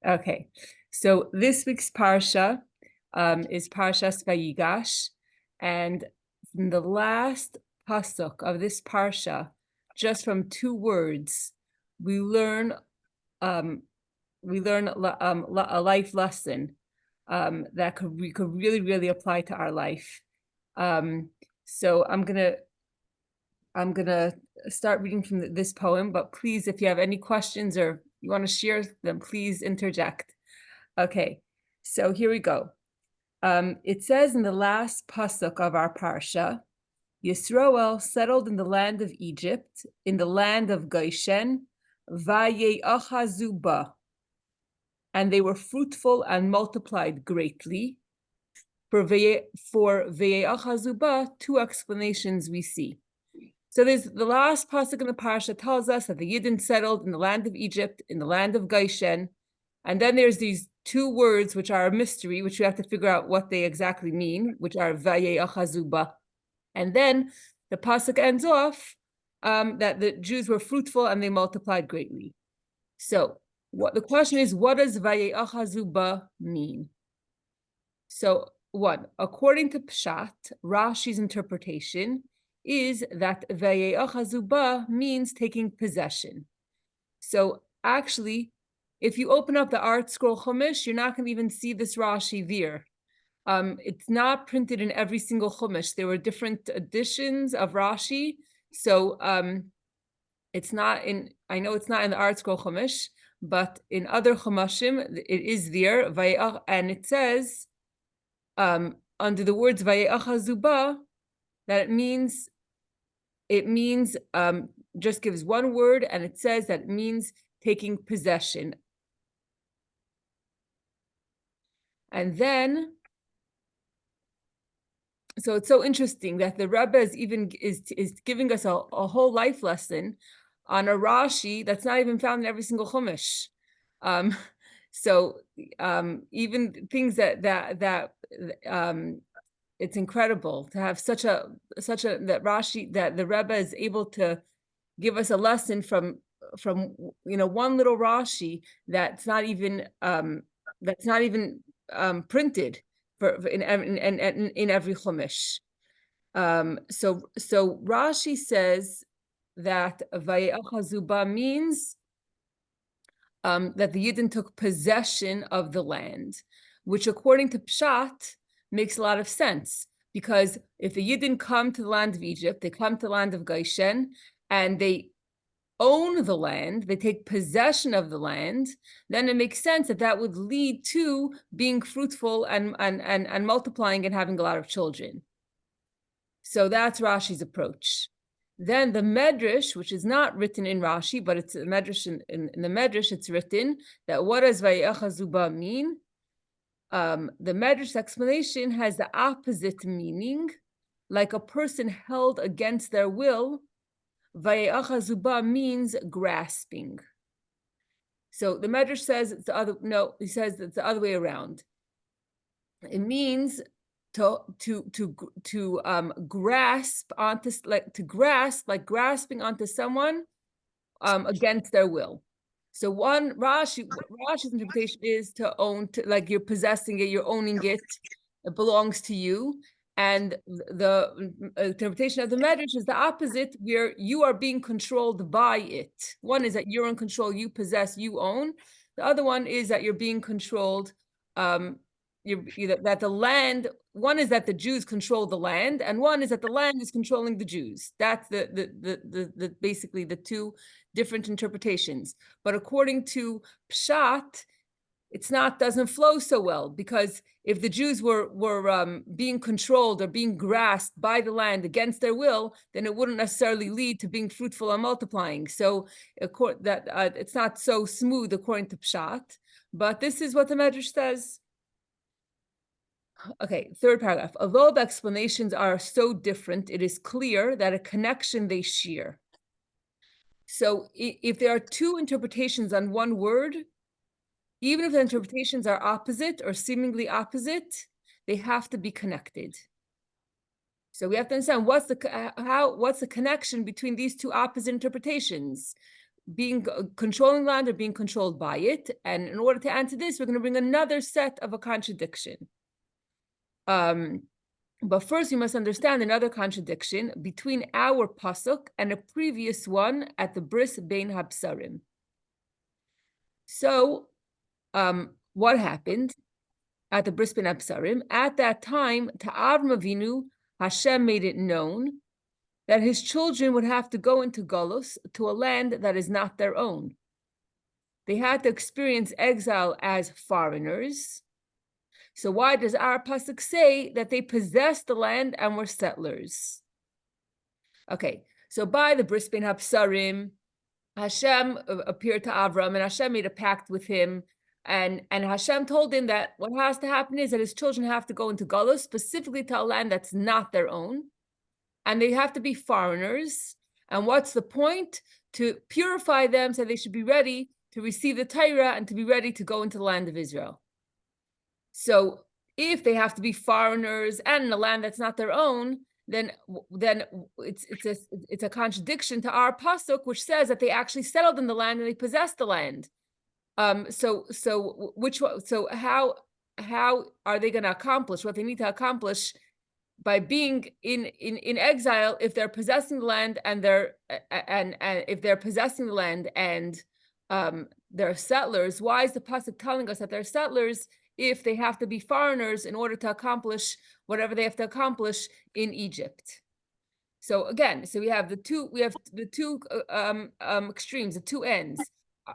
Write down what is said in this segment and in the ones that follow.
Okay, so this week's parsha is Parshas Vayigash, and from the last pasuk of this parsha, just from two words, we learn a life lesson that we could really apply to our life. So I'm gonna start reading from this poem, but please, if you have any questions or you want to share them, please interject. Okay, so here we go. It says in the last pasuk of our parsha, Yisroel settled in the land of Egypt, in the land of Goshen, Vayeachazu ba, and they were fruitful and multiplied greatly. For Vayeachazu ba, two explanations we see. So there's the last pasuk in the parsha tells us that the Yidden settled in the land of Egypt, in the land of Goshen, and then there's these two words which are a mystery, which we have to figure out what they exactly mean, which are Vayeachazu ba. And then the pasuk ends off that the Jews were fruitful and they multiplied greatly. So what the question is, what does Vayeachazu ba mean? So one, according to Pshat, Rashi's interpretation is that Vayeachazu ba means taking possession. So actually, if you open up the Art Scroll Chumash, you're not going to even see this Rashi there. It's not printed in every single Chumash. There were different editions of Rashi. So it's not in, I know it's not in the Art Scroll Chumash, but in other Chumashim, it is there. And it says, under the words Vayeachazu ba, that it means just gives one word, and it says that it means taking possession. And then, so it's so interesting that the Rebbe is giving us a whole life lesson on a Rashi that's not even found in every single Chumash. So even things that it's incredible to have such a that Rashi, that the Rebbe is able to give us a lesson from one little Rashi that's not even printed in every Chumash. So Rashi says that Vayeachazu ba means that the Yidden took possession of the land, which according to Pshat makes a lot of sense, because if the Yidden come to the land of Egypt, they come to the land of Goshen, and they own the land, they take possession of the land, then it makes sense that that would lead to being fruitful and multiplying and having a lot of children. So that's Rashi's approach. Then the Medrash, which is not written in Rashi, but it's a Medrash in the Medrash, it's written that what does Vayeachazu ba mean? The Medrash explanation has the opposite meaning, like a person held against their will. Vayeachazu ba means grasping. So the Medrash says it's the other. No, he says it's the other way around. It means to grasp onto, like grasping onto someone against their will. So one Rashi's interpretation is to own, like you're possessing it, you're owning it, it belongs to you. And the interpretation of the Medrash is the opposite, where you are being controlled by it. One is that you're in control, you possess, you own. The other one is that you're being controlled. That the land. One is that the Jews control the land, and one is that the land is controlling the Jews. That's the basically the two different interpretations. But according to Pshat, it's doesn't flow so well, because if the Jews were being controlled or being grasped by the land against their will, then it wouldn't necessarily lead to being fruitful and multiplying. So it's not so smooth according to Pshat. But this is what the Medrash says. Okay, third paragraph. Although the explanations are so different, it is clear that a connection they share. So if there are two interpretations on one word, even if the interpretations are opposite or seemingly opposite, they have to be connected. So we have to understand what's the connection between these two opposite interpretations. controlling land or being controlled by it. And in order to answer this, we're going to bring another set of a contradiction. But first, we must understand another contradiction between our pasuk and a previous one at the bris bein habsarim. So, what happened at the bris bein habsarim? At that time, to Avram Avinu, Hashem made it known that his children would have to go into Golus, to a land that is not their own. They had to experience exile as foreigners. So why does our pasuk say that they possessed the land and were settlers? Okay, so by the bris bein habsarim, Hashem appeared to Avram, and Hashem made a pact with him, and Hashem told him that what has to happen is that his children have to go into Golus, specifically to a land that's not their own, and they have to be foreigners. And what's the point? To purify them so they should be ready to receive the Torah and to be ready to go into the land of Israel. So if they have to be foreigners and in a land that's not their own, then it's a contradiction to our pasuk, which says that they actually settled in the land and they possessed the land. So how are they going to accomplish what they need to accomplish by being in exile if they're possessing the land and if they're possessing the land and they're settlers? Why is the pasuk telling us that they're settlers if they have to be foreigners in order to accomplish whatever they have to accomplish in Egypt? So again, we have the two extremes, the two ends.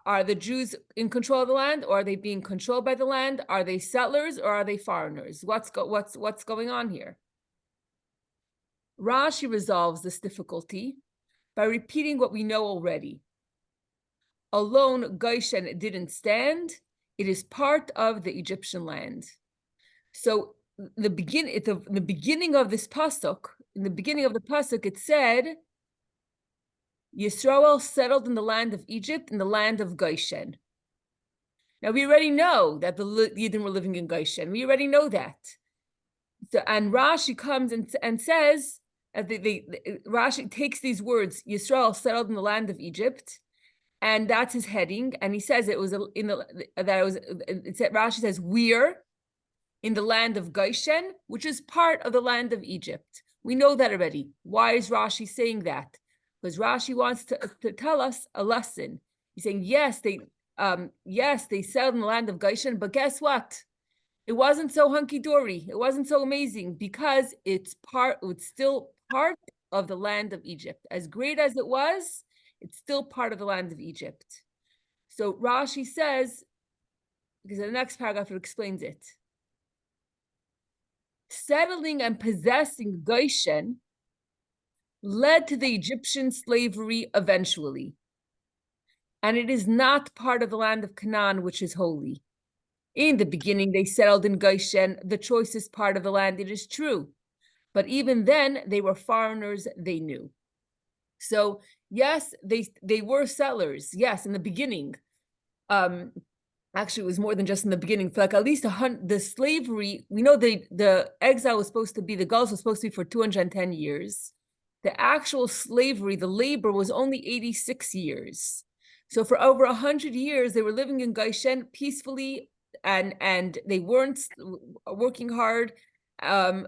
Are the Jews in control of the land, or are they being controlled by the land? Are they settlers or are they foreigners? What's going on here? Rashi resolves this difficulty by repeating what we know already. Alone Goshen didn't stand. It is part of the Egyptian land. So the beginning of this pasuk, in the beginning of the pasuk, it said, Yisrael settled in the land of Egypt, in the land of Goshen. Now we already know that the Yidden were living in Goshen. We already know that. So, and Rashi comes and says, Rashi takes these words, Yisrael settled in the land of Egypt, and that's his heading. And he says Rashi says, we're in the land of Goshen, which is part of the land of Egypt. We know that already. Why is Rashi saying that? Because Rashi wants to tell us a lesson. He's saying, yes, they settled in the land of Goshen, but guess what? It wasn't so hunky-dory. It wasn't so amazing because it's still part of the land of Egypt. As great as it was, it's still part of the land of Egypt. So Rashi says, because in the next paragraph it explains it, settling and possessing Goshen led to the Egyptian slavery eventually. And it is not part of the land of Canaan, which is holy. In the beginning, they settled in Goshen, the choicest part of the land, it is true. But even then, they were foreigners, they knew. So yes, they were settlers, yes, in the beginning. Actually, it was more than just in the beginning. For like at least the slavery, we know the exile was supposed to be, the Gulf was supposed to be for 210 years. The actual slavery, the labor, was only 86 years. So for over 100 years, they were living in Goshen peacefully, and they weren't working hard. The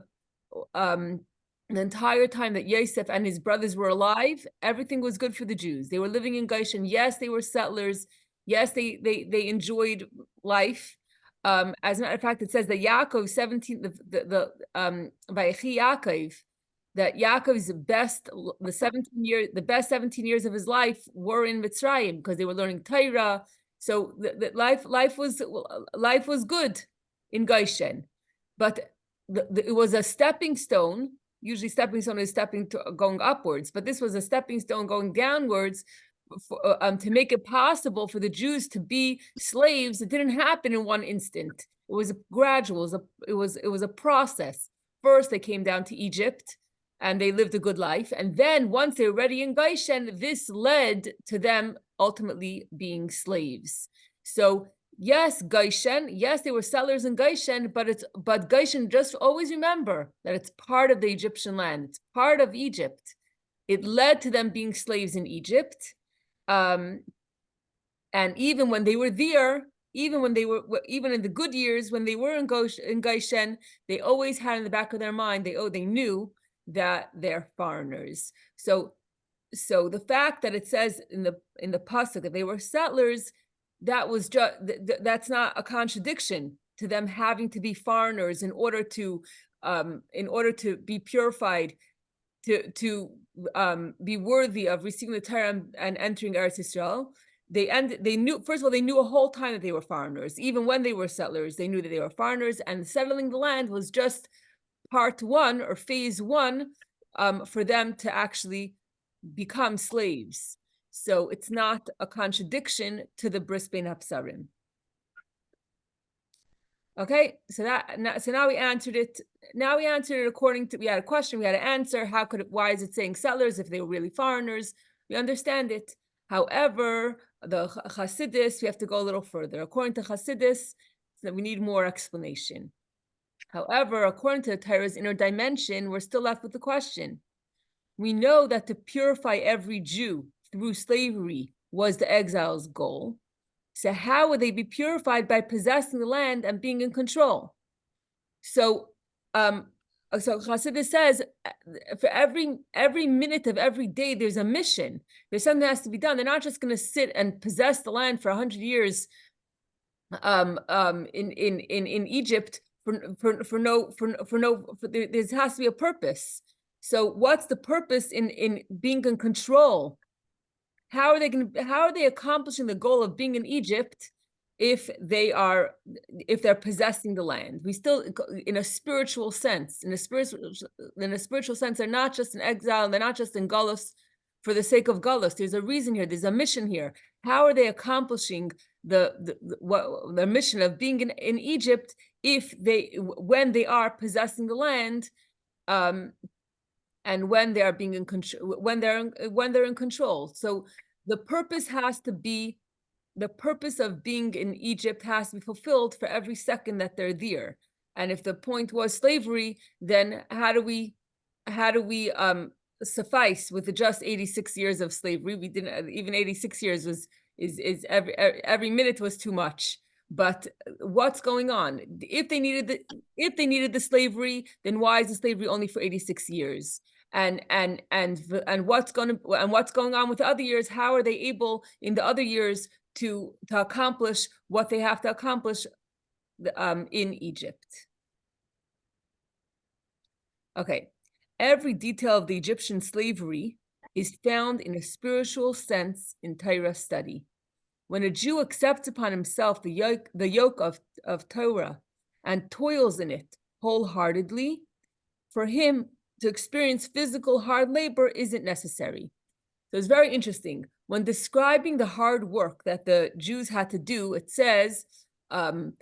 entire time that Yosef and his brothers were alive, everything was good for the Jews. They were living in Goshen. Yes, they were settlers. Yes, they enjoyed life. As a matter of fact, it says that Yaakov 17, Vayigash Yaakov, that Yaakov's best 17 years of his life were in Mitzrayim because they were learning Torah. So life was good in Goshen, but it was a stepping stone. Usually, stepping stone is going upwards, but this was a stepping stone going downwards to make it possible for the Jews to be slaves. It didn't happen in one instant. It was gradual. It was a process. First, they came down to Egypt, and they lived a good life. And then once they were ready in Goshen, this led to them ultimately being slaves. So yes, Goshen, yes, they were settlers in Goshen, but Goshen, just always remember that it's part of the Egyptian land. It's part of Egypt. It led to them being slaves in Egypt. And even when they were there, even in the good years, when they were in Goshen, they always had in the back of their mind, they knew that they're foreigners. So the fact that it says in the pasuk that they were settlers, that was just that's not a contradiction to them having to be foreigners in order to be purified, to be worthy of receiving the Torah and entering Eretz Yisrael. They knew, first of all, they knew a whole time that they were foreigners. Even when they were settlers, they knew that they were foreigners, and settling the land was just part one or phase one for them to actually become slaves. So it's not a contradiction to the bris bein hapsarim. Okay, so now we answered it. Now we answered it according to, we had a question, we had an answer. Why is it saying settlers if they were really foreigners? We understand it. However, the Hasidus, we have to go a little further. According to Hasidus, so we need more explanation. However, according to the Torah's inner dimension, we're still left with the question. We know that to purify every Jew through slavery was the exile's goal. So how would they be purified? By possessing the land and being in control. So Chassidus says for every minute of every day, there's a mission. There's something that has to be done. They're not just going to sit and possess the land for 100 years in Egypt there has to be a purpose. So what's the purpose in being in control? How are they accomplishing the goal of being in Egypt if they're possessing the land? We still, in a spiritual sense, they're not just in exile, they're not just in Galus for the sake of Galus. There's a reason here, there's a mission here. How are they accomplishing the mission of being in Egypt when they are possessing the land, and when they are being in control, when they're in control? So the purpose of being in Egypt has to be fulfilled for every second that they're there. And if the point was slavery, then how do we suffice with the just 86 years of slavery? We didn't, even 86 years is every minute was too much. But what's going on? If they needed the slavery, then why is the slavery only for 86 years? And what's going on with the other years? How are they able in the other years to accomplish what they have to accomplish in Egypt? Okay, every detail of the Egyptian slavery is found in a spiritual sense in Torah study. When a Jew accepts upon himself the yoke of Torah and toils in it wholeheartedly, for him to experience physical hard labor isn't necessary. So it's very interesting. When describing the hard work that the Jews had to do, it says the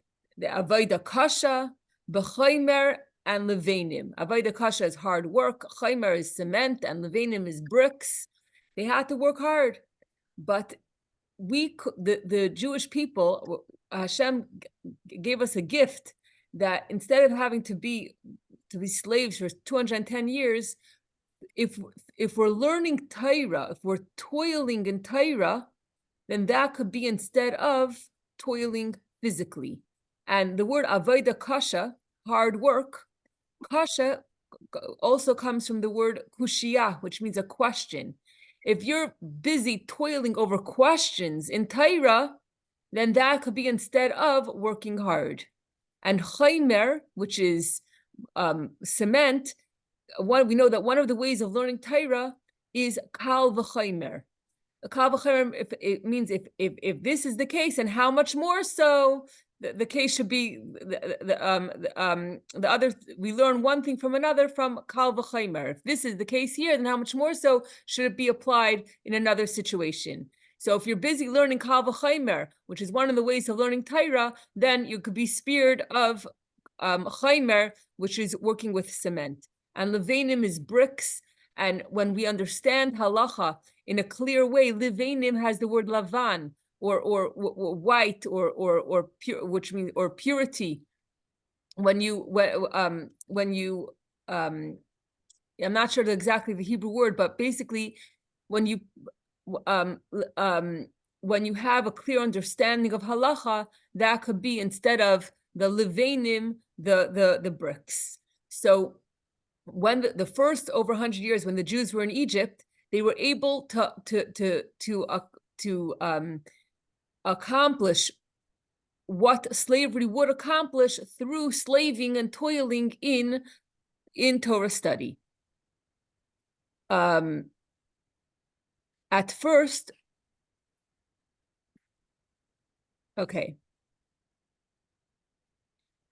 avodah kasha, b'chaymer, and levanim. Avodah kasha is hard work, chaymer is cement, and levanim is bricks. They had to work hard, but the Jewish people, Hashem gave us a gift that instead of having to be slaves for 210 years, if we're learning Torah, if we're toiling in Torah, then that could be instead of toiling physically. And the word avodah kasha, hard work, kasha also comes from the word kushiyah, which means a question. If you're busy toiling over questions in Torah, then that could be instead of working hard. And chaymer, which is cement, we know that one of the ways of learning Torah is kal v'chaymer. Kal v'chaymer, it means if this is the case, and how much more so the case should be the other. We learn one thing from another from kal v'chaymer. If this is the case here, then how much more so should it be applied in another situation? So if you're busy learning kal v'chaymer, which is one of the ways of learning Torah, then you could be spared of chaymer, which is working with cement. And levanim is bricks. And when we understand halacha in a clear way, levanim has the word lavan, or white, or pure, which means or purity. I'm not sure exactly the Hebrew word, but basically when when you have a clear understanding of halacha, that could be instead of the levanim, the bricks. So when the first over 100 years when the Jews were in Egypt, they were able to accomplish what slavery would accomplish through slaving and toiling in Torah study. At first, okay.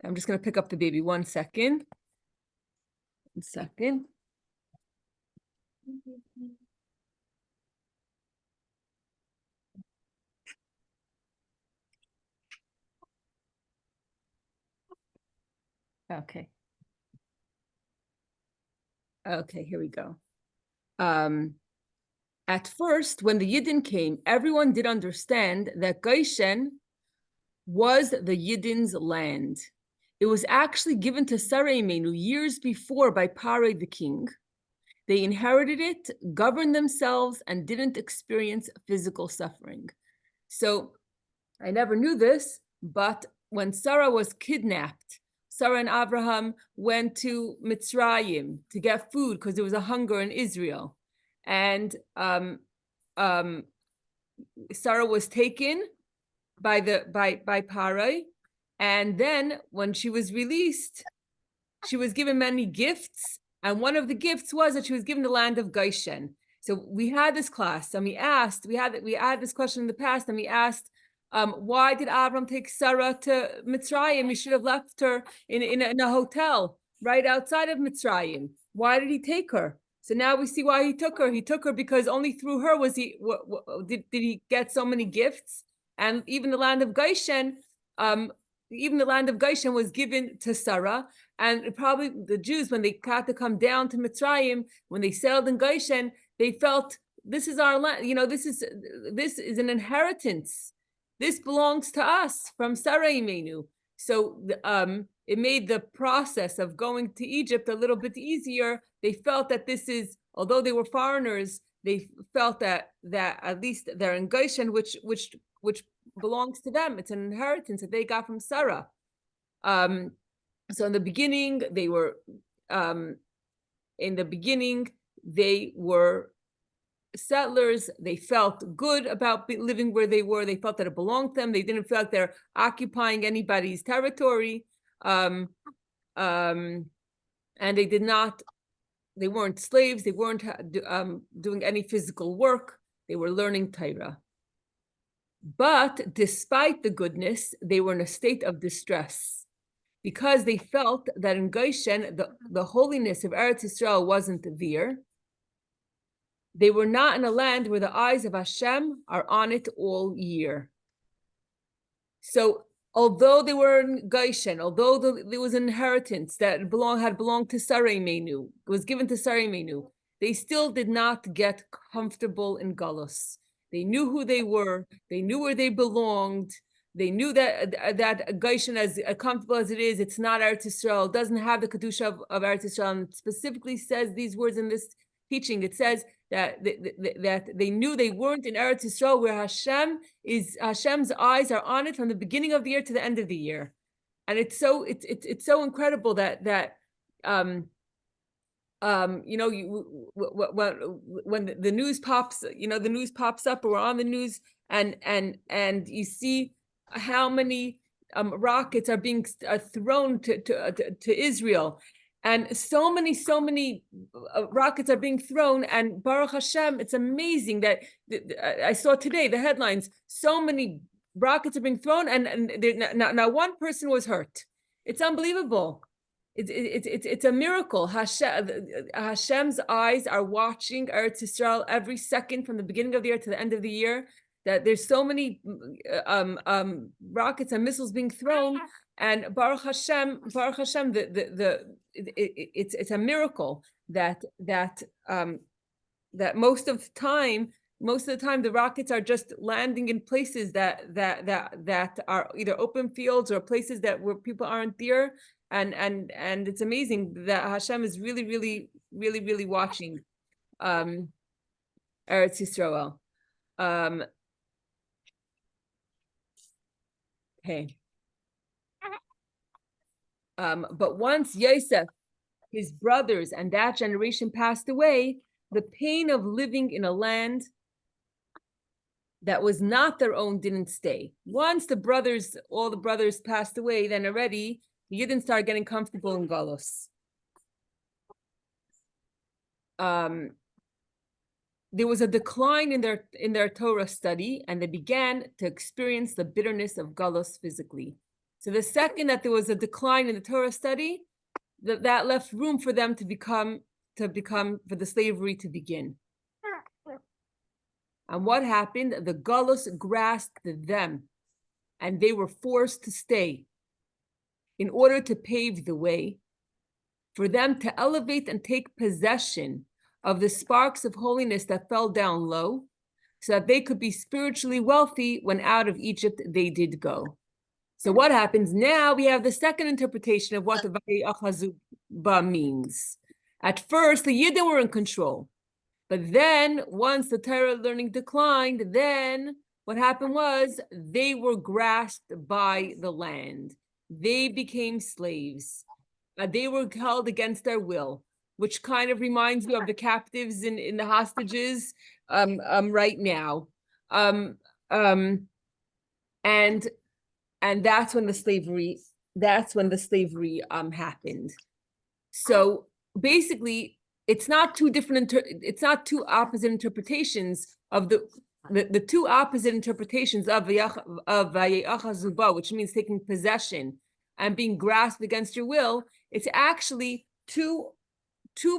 I'm just going to pick up the baby. 1 second. 1 second. Okay. Okay, here we go. At first, when the Yidden came, everyone did understand that Goshen was the Yidden's land. It was actually given to Sarai Menu years before by Pare the king. They inherited it, governed themselves, and didn't experience physical suffering. So I never knew this, but when Sarah was kidnapped, Sarah and Abraham went to Mitzrayim to get food because there was a hunger in Israel. And Sarah was taken by Parai, and then when she was released, she was given many gifts, and one of the gifts was that she was given the land of Goshen. So we had this class, and we had this question in the past, and we asked, why did Avram take Sarah to Mitzrayim? He should have left her in a hotel right outside of Mitzrayim. Why did he take her? So now we see why he took her. He took her because only through her did he get so many gifts. And even the land of Goshen, was given to Sarah. And probably the Jews, when they had to come down to Mitzrayim, when they sailed in Goshen, they felt this is our land. This is an inheritance. This belongs to us from Sarah Imenu. So it made the process of going to Egypt a little bit easier. They felt that this is, although they were foreigners, they felt that at least they're in Goshen, which belongs to them. It's an inheritance that they got from Sarah. So in the beginning, they were settlers. They felt good about living where they were. They felt that it belonged to them. They didn't feel like they're occupying anybody's territory. And they weren't slaves. They weren't doing any physical work. They were learning Torah. But despite the goodness, they were in a state of distress because they felt that in Goshen, the holiness of Eretz Yisrael wasn't there. They were not in a land where the eyes of Hashem are on it all year. So although they were in Goshen, although there was an inheritance that had belonged to Sarai Menu, was given to Sarai Menu, they still did not get comfortable in Galus. They knew who they were. They knew where they belonged. They knew that Goshen, as comfortable as it is, it's not Eretz Yisrael. It doesn't have the kedusha of Eretz Yisrael. And it specifically says these words in this teaching. It says that they knew they weren't in Eretz Yisrael, where Hashem's eyes are on it from the beginning of the year to the end of the year. And it's so incredible that when the news pops, the news pops up, or we're on the news, and you see how many rockets are being thrown to Israel, and so many rockets are being thrown, and Baruch Hashem, it's amazing that I saw today the headlines. So many rockets are being thrown, and now one person was hurt. It's unbelievable. It's a miracle. Hashem's eyes are watching Eretz Yisrael every second from the beginning of the year to the end of the year. That there's so many rockets and missiles being thrown, and Baruch Hashem, it's a miracle that most of the time the rockets are just landing in places that are either open fields or places where people aren't there. And it's amazing that Hashem is really watching Eretz Yisrael. Okay. But once Yosef, his brothers, and that generation passed away, the pain of living in a land that was not their own didn't stay. Once all the brothers passed away, then already you didn't start getting comfortable in Galus. There was a decline in their Torah study, and they began to experience the bitterness of Galus physically. So the second that there was a decline in the Torah study, that left room for them to become for the slavery to begin. And what happened? The Galus grasped them, and they were forced to stay in order to pave the way for them to elevate and take possession of the sparks of holiness that fell down low, so that they could be spiritually wealthy when out of Egypt they did go. So what happens now? We have the second interpretation of what the Vayigash means. At first, the Yidden were in control. But then, once the Torah learning declined, then what happened was they were grasped by the land. They became slaves. They were held against their will, which kind of reminds me of the captives in the hostages right now. And that's when the slavery happened. So basically, it's not two opposite interpretations of the two opposite interpretations of Vayigash, which means taking possession and being grasped against your will. It's actually two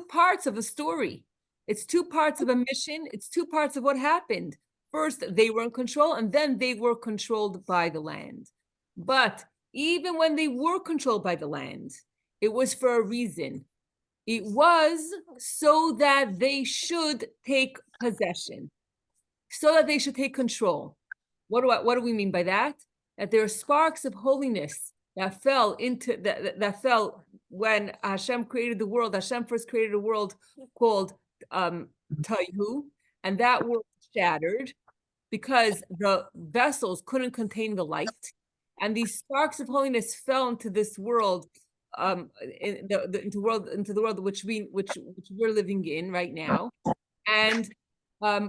parts of a story. It's two parts of a mission. It's two parts of what happened. First, they were in control, and then they were controlled by the land. But even when they were controlled by the land, it was for a reason. It was so that they should take possession, so that they should take control. What do we mean by that? That there are sparks of holiness that fell when Hashem created the world. Hashem first created a world called Tayhu, and that world shattered because the vessels couldn't contain the light, and these sparks of holiness fell into this world, into the world which we're living in right now, and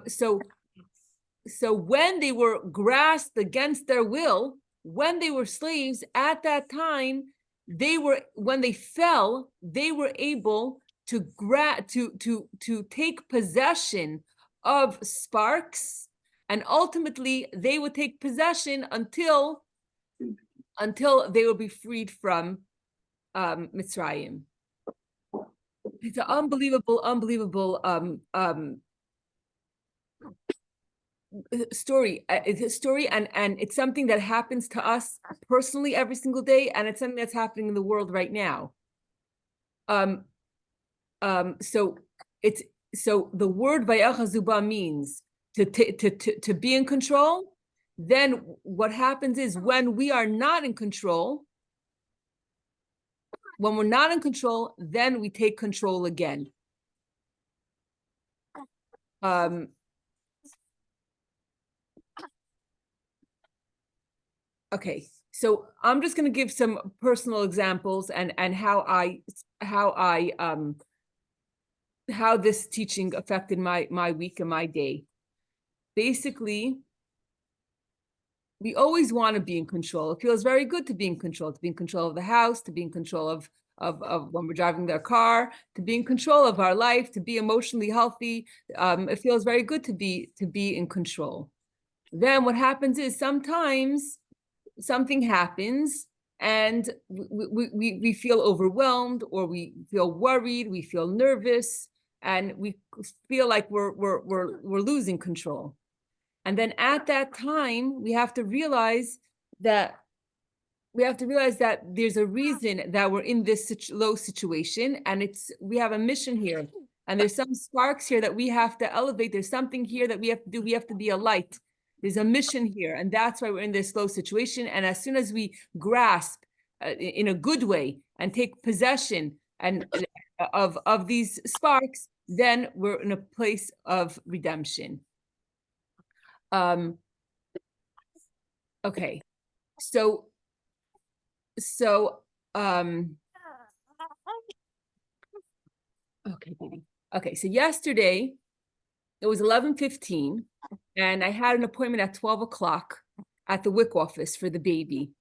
so when they were grasped against their will, when they were slaves at that time, when they fell, they were able to take possession of sparks, and ultimately they would take possession until they would be freed from Mitzrayim. It's an unbelievable story. It's a story, and it's something that happens to us personally every single day, and it's something that's happening in the world right now. So the word Vayigash means to be in control. Then what happens is when we are not in control, then we take control again. Okay, so I'm just going to give some personal examples and how this teaching affected my week and my day. Basically, we always want to be in control. It feels very good to be in control of the house, to be in control of when we're driving their car, to be in control of our life, to be emotionally healthy. It feels very good to be in control. Then what happens is sometimes something happens and we feel overwhelmed, or we feel worried, we feel nervous, and we feel like we're losing control. And then at that time, we have to realize that there's a reason that we're in this low situation, and we have a mission here, and there's some sparks here that we have to elevate. There's something here that we have to do. We have to be a light. There's a mission here, and that's why we're in this low situation. And as soon as we grasp in a good way and take possession of these sparks, then we're in a place of redemption. Okay. So so okay, baby. Okay, so yesterday it was 11:15, and I had an appointment at 12 o'clock at the WIC office for the baby.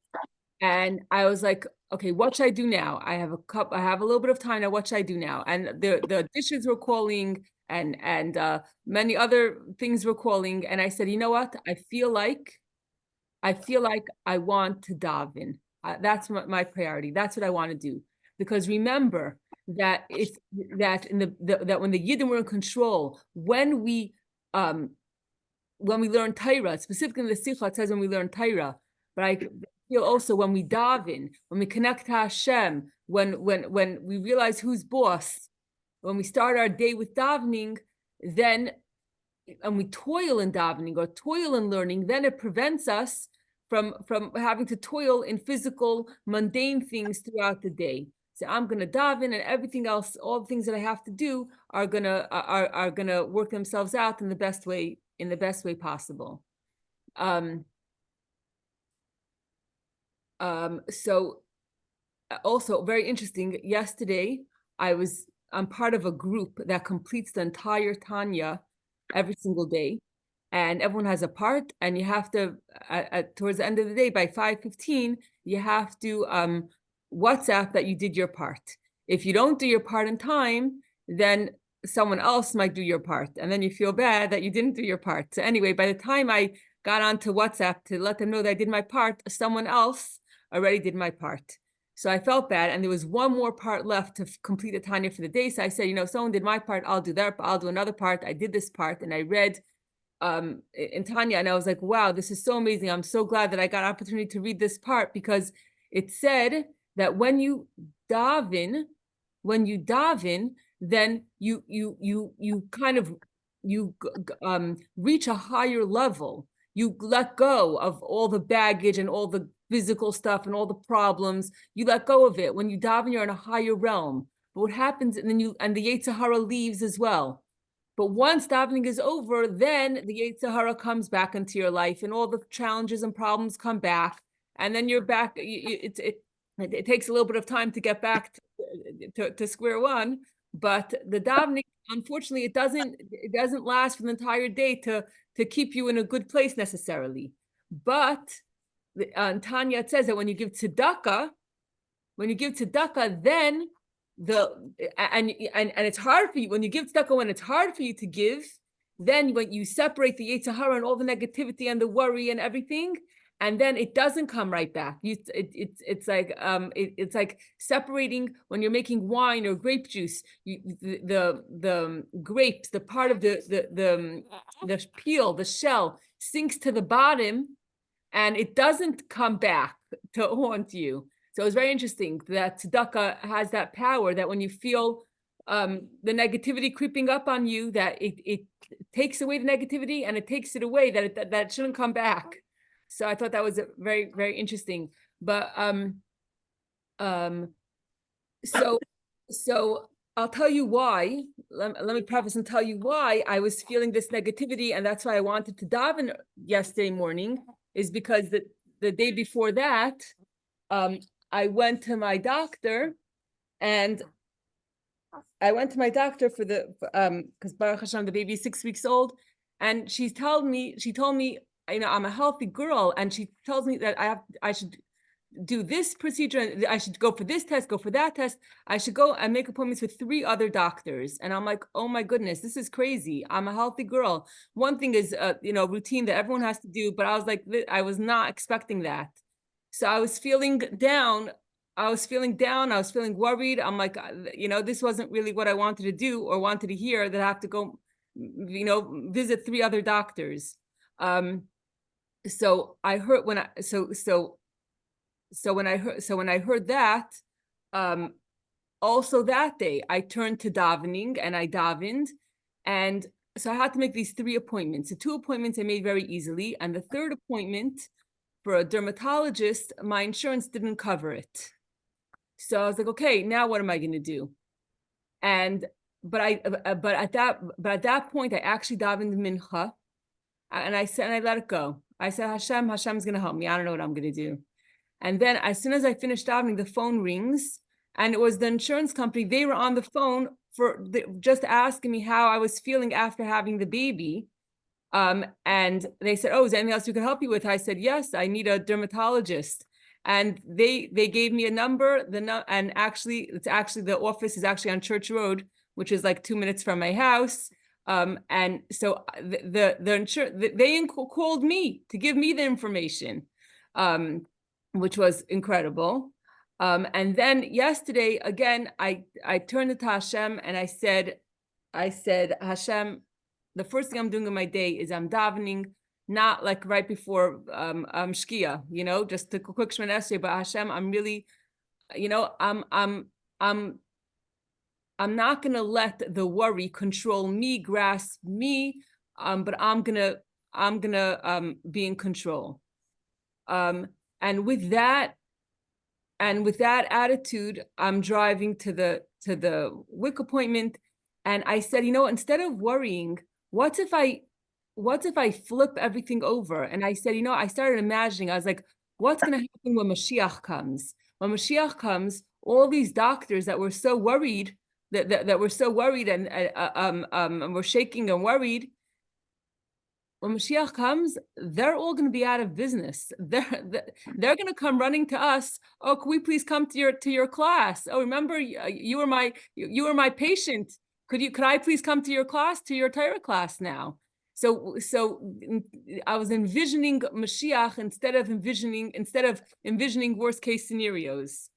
And I was like, okay, what should I do now? I have a little bit of time now. What should I do now? And the dishes were calling, and many other things were calling. And I said, you know what? I feel like I want to daven. That's my priority. That's what I want to do. Because remember that if that in that when the Yidden were in control, when we learn Torah, specifically in the Sichos, it says when we learn Torah, but I feel also when we daven, when we connect to Hashem, when we realize who's boss, when we start our day with davening, then and we toil in davening or toil in learning, then it prevents us from having to toil in physical, mundane things throughout the day. So I'm gonna daven, and everything else, all the things that I have to do are gonna work themselves out in the best way possible. So also very interesting. Yesterday, I'm part of a group that completes the entire Tanya every single day, and everyone has a part, and you have to towards the end of the day by 5:15, you have to WhatsApp that you did your part. If you don't do your part in time, then someone else might do your part, and then you feel bad that you didn't do your part. So anyway, by the time I got onto WhatsApp to let them know that I did my part, someone else already did my part. So I felt bad, and there was one more part left to complete the Tanya for the day. So I said, someone did my part, I'll do their, I'll do another part. I did this part, and I read in Tanya, and I was like, wow, this is so amazing. I'm so glad that I got an opportunity to read this part, because it said that when you daven, then you kind of reach a higher level. You let go of all the baggage and all the physical stuff and all the problems. You let go of it. When you daven, you're in a higher realm. But what happens, and the Yetzer Hara leaves as well. But once davening is over, then the Yetzer Hara comes back into your life, and all the challenges and problems come back, and then you're back. It takes a little bit of time to get back to square one. But the davening, unfortunately, it doesn't last for the entire day to keep you in a good place necessarily. But in Tanya, it says that when you give tzedakah, then and it's hard for you when you give tzedakah, when it's hard for you to give, then when you separate the Yetzer Hara and all the negativity and the worry and everything, and then it doesn't come right back. It's like separating when you're making wine or grape juice. The grapes, the part of the peel, the shell sinks to the bottom, and it doesn't come back to haunt you. So it was very interesting that tzedakah has that power, that when you feel the negativity creeping up on you, that it takes away the negativity, and it takes it away, that it shouldn't come back. So I thought that was very, very interesting. But so I'll tell you why. Let me preface and tell you why I was feeling this negativity, and that's why I wanted to daven yesterday morning, is because the day before that, I went to my doctor, and I went to my doctor for because Baruch Hashem, the baby is 6 weeks old, and she told me, I'm a healthy girl, and she tells me that I should do this procedure, I should go for this test, go for that test, I should go and make appointments with 3 other doctors. And I'm like, oh my goodness, this is crazy. I'm a healthy girl. One thing is routine that everyone has to do, but I was like, I was not expecting that. So I was feeling down. I was feeling worried. I'm like, this wasn't really what I wanted to do or wanted to hear, that I have to go, visit 3 other doctors. So I heard when I heard that, also that day I turned to davening, and I davened, and so I had to make these 3 appointments. The 2 appointments I made very easily, and the 3rd appointment for a dermatologist, my insurance didn't cover it. So I was like, okay, now what am I going to do? But at that point, I actually davened mincha, and I let it go. I said, Hashem's going to help me. I don't know what I'm going to do. And then as soon as I finished davening, the phone rings, and it was the insurance company. They were on the phone just asking me how I was feeling after having the baby. And they said, "Oh, is there anything else we can help you with?" I said, "Yes, I need a dermatologist." And they gave me a number. And actually, the office is actually on Church Road, which is like 2 minutes from my house. And so they called me to give me the information, which was incredible. And then yesterday again, I turned to Hashem and I said, Hashem, the first thing I'm doing in my day is I'm davening, not like right before Shkia, just a quick Shemana Esrei, but Hashem, I'm really, I'm not gonna let the worry control me, grasp me, but I'm gonna be in control. And with that attitude, I'm driving to the WIC appointment, and I said, instead of worrying, what if I flip everything over? And I said, I started imagining, I was like, what's going to happen when Mashiach comes? When Mashiach comes, all these doctors that were so worried, that were so worried and were shaking and worried, when Mashiach comes, they're all going to be out of business. They're going to come running to us. Oh, can we please come to your class? Oh, remember you were my patient. Could I please come to your class, to your Torah class now? So I was envisioning Mashiach instead of envisioning worst case scenarios.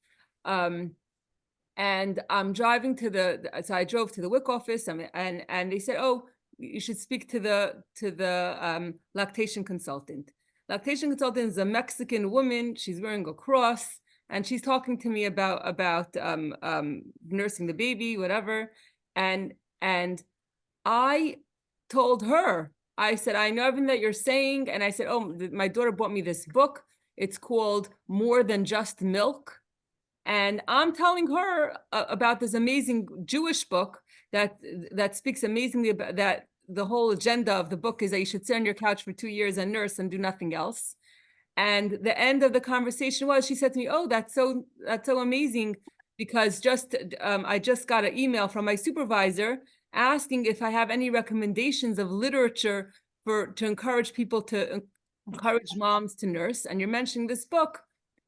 And I'm driving so I drove to the WIC office, and they said, "Oh, you should speak to the lactation consultant." Lactation consultant is a Mexican woman. She's wearing a cross, and she's talking to me about nursing the baby, whatever. And I told her, I said, "I know everything that you're saying," and I said, "Oh, my daughter bought me this book. It's called More Than Just Milk." And I'm telling her about this amazing Jewish book that speaks amazingly about that. The whole agenda of the book is that you should sit on your couch for 2 years and nurse and do nothing else. And the end of the conversation was, she said to me, "Oh, that's so amazing, because I just got an email from my supervisor asking if I have any recommendations of literature to encourage people to encourage moms to nurse. And you're mentioning this book.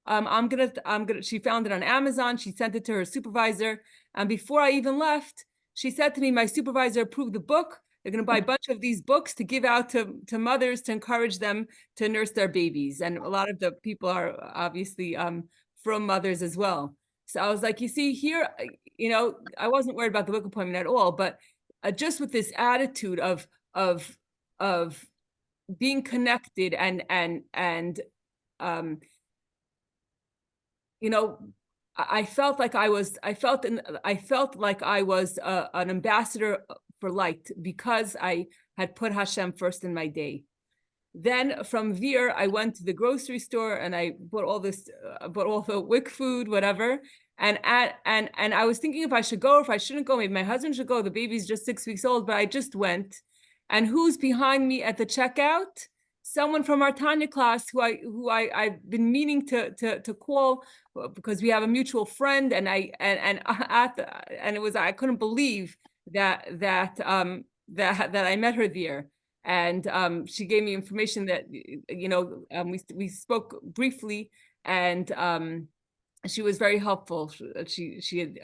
She found it on Amazon. She sent it to her supervisor. And before I even left, she said to me, my supervisor approved the book. They're going to buy a bunch of these books to give out to mothers to encourage them to nurse their babies." And a lot of the people are obviously from mothers as well. So I was like, you see here, I wasn't worried about the book appointment at all, but just with this attitude of being connected and I felt like I was an ambassador for light, because I had put Hashem first in my day. Then from there, I went to the grocery store and I bought all the WIC food, whatever. And I was thinking if I should go or if I shouldn't go. Maybe my husband should go. The baby's just 6 weeks old, but I just went. And who's behind me at the checkout? Someone from our Tanya class who I've been meaning to call, because we have a mutual friend, and it was, I couldn't believe that I met her there. And she gave me information that we spoke briefly, and she was very helpful. She had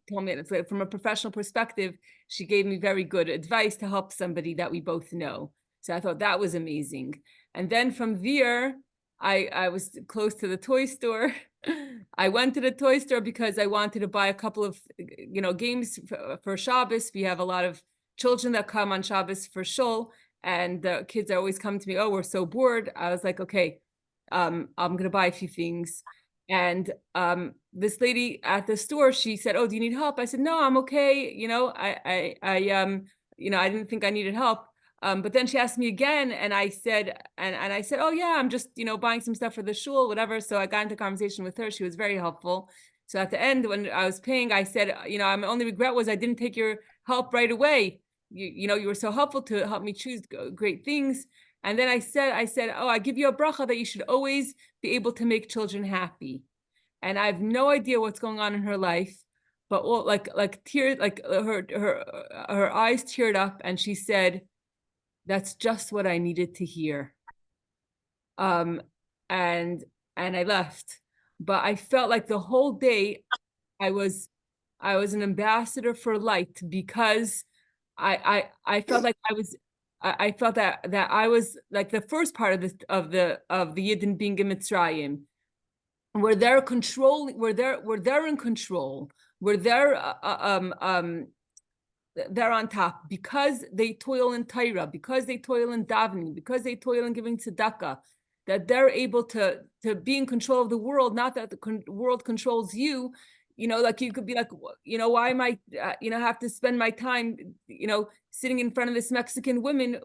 told me that from a professional perspective, she gave me very good advice to help somebody that we both know. So I thought that was amazing. And then from there, I was close to the toy store. I went to the toy store because I wanted to buy a couple of games for Shabbos. We have a lot of children that come on Shabbos for shul, and the kids are always coming to me, "Oh, we're so bored." I was like, okay, I'm gonna buy a few things. And this lady at the store, she said, "Oh, do you need help?" I said, "No, I'm okay. I didn't think I needed help." But then she asked me again, and I said, "Oh yeah, I'm just buying some stuff for the shul, whatever." So I got into conversation with her. She was very helpful. So at the end, when I was paying, I said, "My only regret was I didn't take your help right away. You were so helpful to help me choose great things." And then I said, oh, I give you a bracha that you should always be able to make children happy. And I have no idea what's going on in her life, but like tears, like her eyes teared up, and she said, "That's just what I needed to hear." Um, and I left, but I felt like the whole day I was an ambassador for light, because I felt like I felt that I was like the first part of the Yidden being in Mitzrayim, where they're controlling, where they're in control, where they're on top, because they toil in Torah, because they toil in davening, because they toil in giving tzedakah, that they're able to be in control of the world, not that the world controls you. Like you could be like, why am I, have to spend my time, sitting in front of this Mexican woman,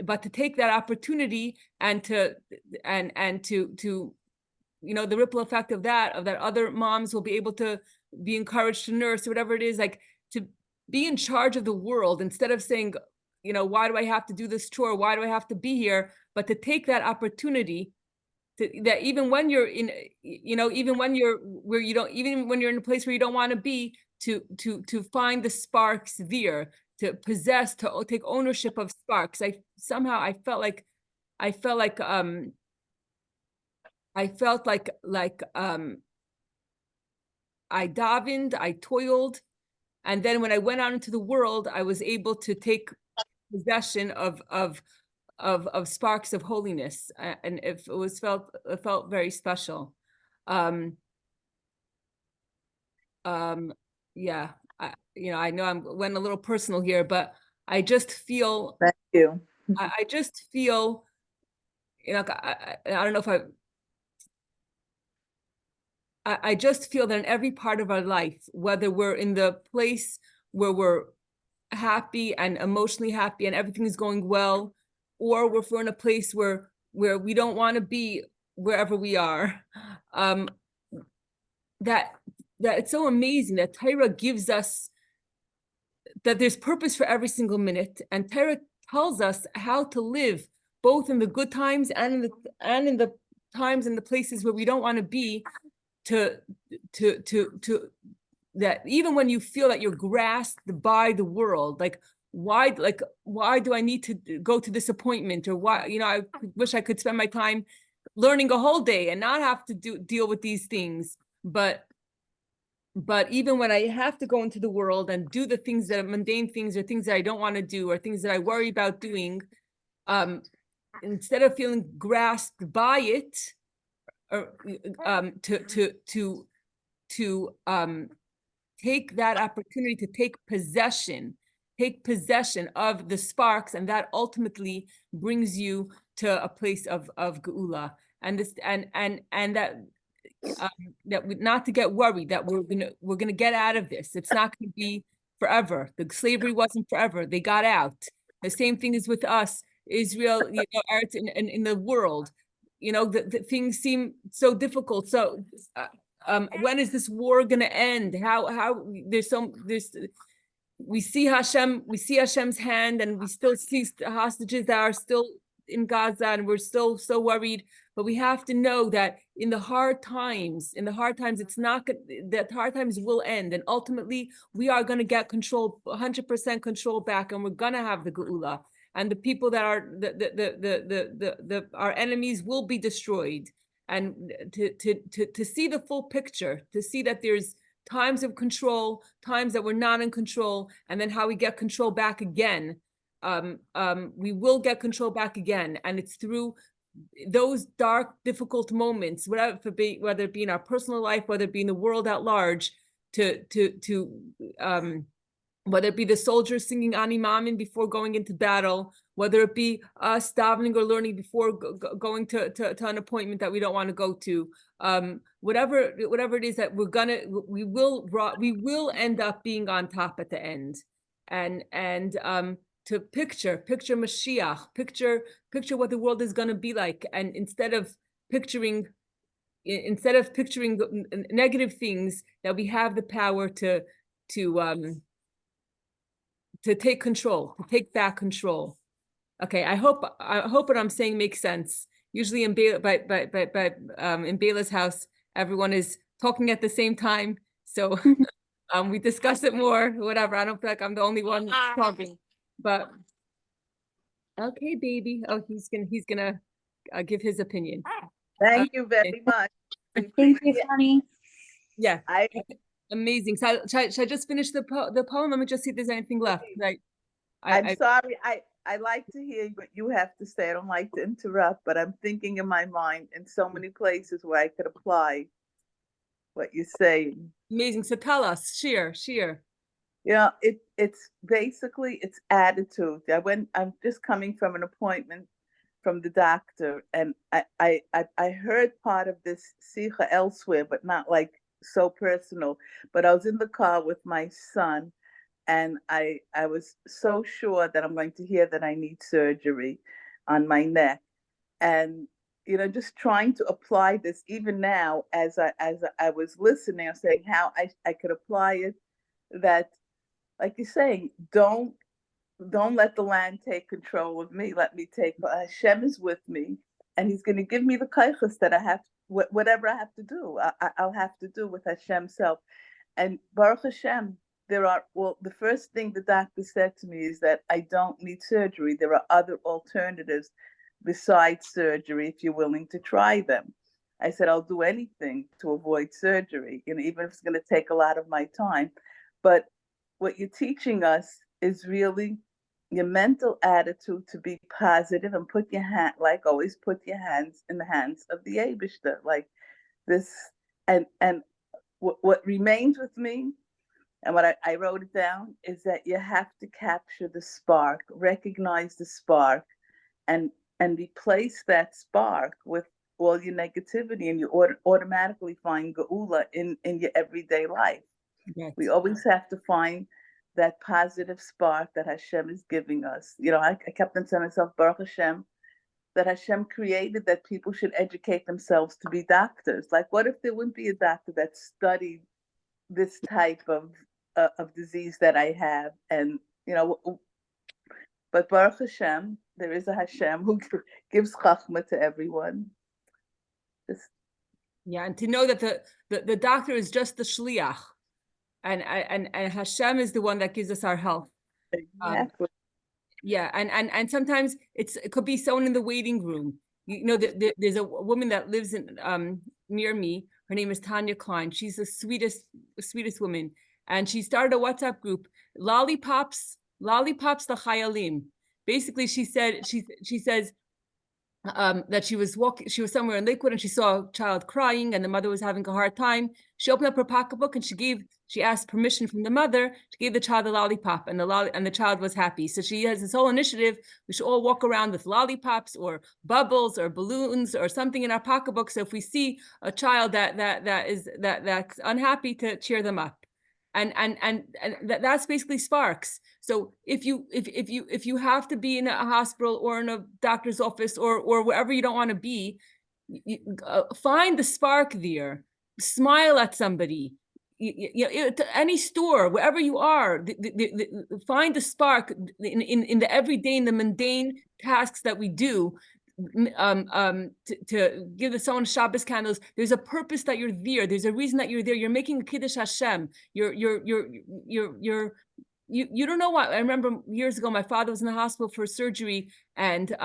but to take that opportunity and to the ripple effect of that other moms will be able to be encouraged to nurse, or whatever it is, like to be in charge of the world, instead of saying, why do I have to do this chore? Why do I have to be here? But to take that opportunity that even when you're in, even when you're where you don't, even when you're in a place where you don't want to be, to find the sparks there, to possess, to take ownership of sparks. I felt like I davened, I toiled, and then when I went out into the world, I was able to take possession of sparks of holiness, and it felt very special. Yeah, I know I'm went a little personal here, but I just feel. Thank you. I just feel, I don't know if I just feel that in every part of our life, whether we're in the place where we're happy and emotionally happy and everything is going well, or if we're in a place where we don't want to be, wherever we are, that it's so amazing that Torah gives us, that there's purpose for every single minute, and Torah tells us how to live, both in the good times and in the times and the places where we don't want to be, to that even when you feel that you're grasped by the world, like why do I need to go to this appointment, or why, I wish I could spend my time learning a whole day and not have to deal with these things. But even when I have to go into the world and do the things that are mundane things, or things that I don't want to do, or things that I worry about doing, instead of feeling grasped by it, or to take that opportunity to take possession of the sparks, and that ultimately brings you to a place of geula, and this and that not to get worried that we're gonna get out of this. It's not gonna be forever. The slavery wasn't forever. They got out. The same thing is with us, Israel, arts in the world. The things seem so difficult. So when is this war gonna end? How we see Hashem's hand, and we still see hostages that are still in Gaza, and we're still so worried. But we have to know that in the hard times, it's not good, that hard times will end, and ultimately we are going to get control, 100% control back, and we're going to have the geula, and the people that are our enemies will be destroyed. And to see the full picture, to see that there's times of control, times that we're not in control, and then how we get control back again. We will get control back again, and it's through those dark, difficult moments, whether it be in our personal life, whether it be in the world at large, whether it be the soldiers singing Ani Maamin before going into battle, whether it be us davening or learning before going to an appointment that we don't want to go to, whatever it is that we will end up being on top at the end, and to picture Mashiach, picture what the world is going to be like, and instead of picturing negative things, that we have the power to to take control, to take back control. Okay, I hope what I'm saying makes sense. Usually in in Bela's house, everyone is talking at the same time. So we discuss it more, whatever. I don't feel like I'm the only one talking. But okay, baby. Oh, he's gonna give his opinion. Thank you Okay. very much. Thank you, Fanny. Yeah. I Amazing. So should I just finish the poem? Let me just see if there's anything left. Right. I'm sorry. I like to hear what you have to say. I don't like to interrupt, but I'm thinking in my mind in so many places where I could apply what you're saying. Amazing. So tell us, share. Yeah, it's basically it's attitude. I'm just coming from an appointment from the doctor, and I heard part of this Sicha elsewhere, but not like so personal. But I was in the car with my son, and I was so sure that I'm going to hear that I need surgery on my neck, and just trying to apply this even now as I was listening, I was saying how I could apply it, that like you're saying, don't let the land take control of me. Let me take, Hashem is with me, and He's going to give me the kaichas that I have, whatever I have to do, I'll have to do with Hashem's help. And Baruch Hashem, the first thing the doctor said to me is that I don't need surgery. There are other alternatives besides surgery if you're willing to try them. I said, I'll do anything to avoid surgery, even if it's going to take a lot of my time. But what you're teaching us is really your mental attitude to be positive and put your hand, like always, put your hands in the hands of the Eibishter, like this. And what remains with me, and what I wrote it down, is that you have to capture the spark, recognize the spark, and replace that spark with all your negativity, and you automatically find geula in your everyday life. Yes. We always have to find that positive spark that Hashem is giving us. I kept on telling myself, Baruch Hashem, that Hashem created that people should educate themselves to be doctors. Like, what if there wouldn't be a doctor that studied this type of disease that I have? And, but Baruch Hashem, there is a Hashem who gives chachma to everyone. Yeah, and to know that the doctor is just the shliach. And Hashem is the one that gives us our health. Exactly. Yeah, and sometimes it could be someone in the waiting room. There's a woman that lives in near me. Her name is Tanya Klein. She's the sweetest woman, and she started a WhatsApp group, Lollipops the Chayalim. Basically, she says that she was somewhere in Lakewood, and she saw a child crying, and the mother was having a hard time. She opened up her pocketbook and she asked permission from the mother. She gave the child a lollipop, and the child was happy. So she has this whole initiative. We should all walk around with lollipops or bubbles or balloons or something in our pocketbook. So if we see a child that's unhappy, to cheer them up. And that's basically sparks. So if you have to be in a hospital or in a doctor's office or wherever you don't want to be, find the spark there. Smile at somebody. To any store, wherever you are, find the spark in the everyday, in the mundane tasks that we do. To give someone Shabbos candles, there's a purpose that you're there. There's a reason that you're there. You're making a kiddush Hashem. You don't know what. I remember years ago, my father was in the hospital for surgery, and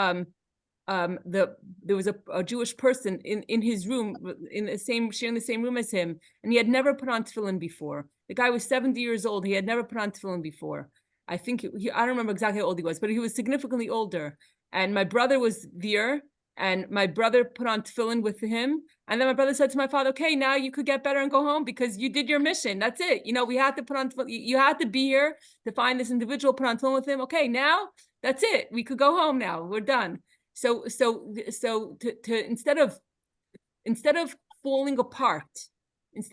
there was a Jewish person in his room, sharing the same room as him, and he had never put on tefillin before. The guy was 70 years old. He had never put on tefillin before. I think I don't remember exactly how old he was, but he was significantly older. And my brother was there, and my brother put on tefillin with him. And then my brother said to my father, okay, now you could get better and go home because you did your mission. That's it. We had to put on tefillin. You had to be here to find this individual, put on tefillin with him. Okay, now that's it. We could go home now. We're done. So to instead of falling apart, and